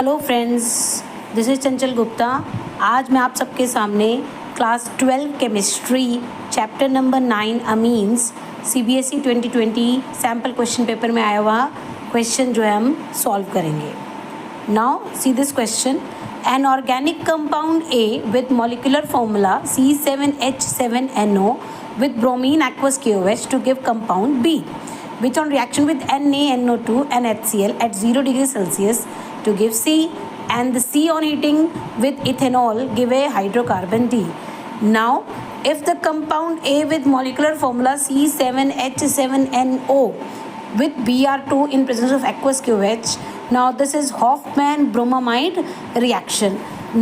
Hello friends, this is चंचल गुप्ता। आज मैं आप सबके सामने class 12 chemistry chapter number 9 amines CBSE 2020 sample question paper में आया हुआ क्वेश्चन जो है हम सॉल्व करेंगे। Now see this question. An organic compound A with molecular formula C7H7NO with bromine aqueous KOH to give compound B, which on reaction with NaNO2 and HCl at 0 degrees Celsius to give C, and the C on heating with ethanol give a hydrocarbon D. Now, if the compound A with molecular formula C7H7NO with Br2 in presence of aqueous KOH, now this is Hofmann-Bromamide reaction.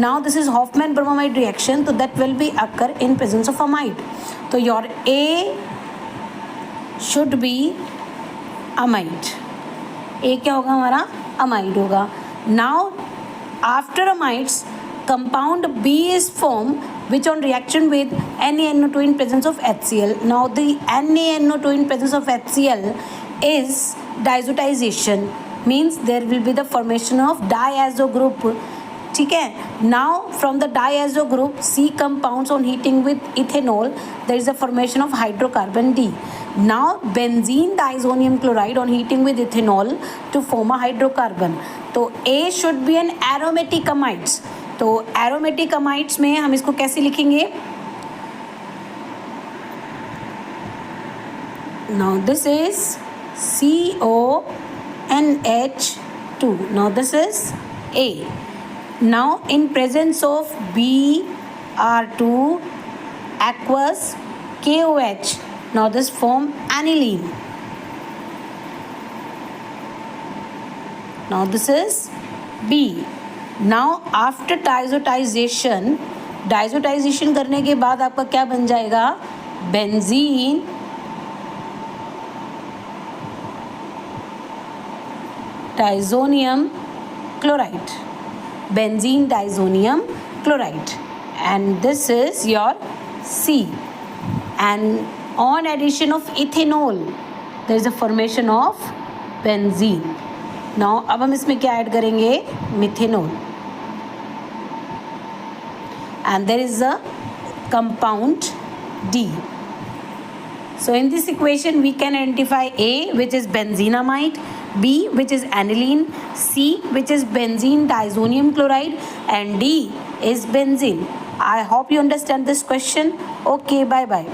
Now this is Hofmann-Bromamide reaction, so that will be occur in presence of amide. So your A should be amide. A क्या होगा हमारा? amide होगा. Now after amides, compound B is formed which on reaction with NaNO2 in presence of HCl. Now the NaNO2 in presence of HCl is diazotization, means there will be the formation of diazo group. ठीक है. Now from the diazo group C compounds on heating with ethanol, there is a formation of hydrocarbon D. Now benzene diazonium chloride on heating with ethanol to form a hydrocarbon. तो A should be an aromatic amides. तो aromatic amides में हम इसको कैसे लिखेंगे? Now this is CONH2. Now this is A. Now in presence of Br2 aqueous KOH, now this form aniline. Now this is B. Now after diazotization करने के बाद आपका क्या बन जाएगा? Benzene diazonium chloride. Benzene diazonium chloride, and this is your C. And on addition of ethanol, there is a formation of benzene. Now अब हम इसमें क्या ऐड करेंगे? Methanol. And there is a compound D. So in this equation we can identify A, which is benzenamide, B, which is aniline, C, which is benzene diazonium chloride, and D is benzene. I hope you understand this question. Okay, bye bye.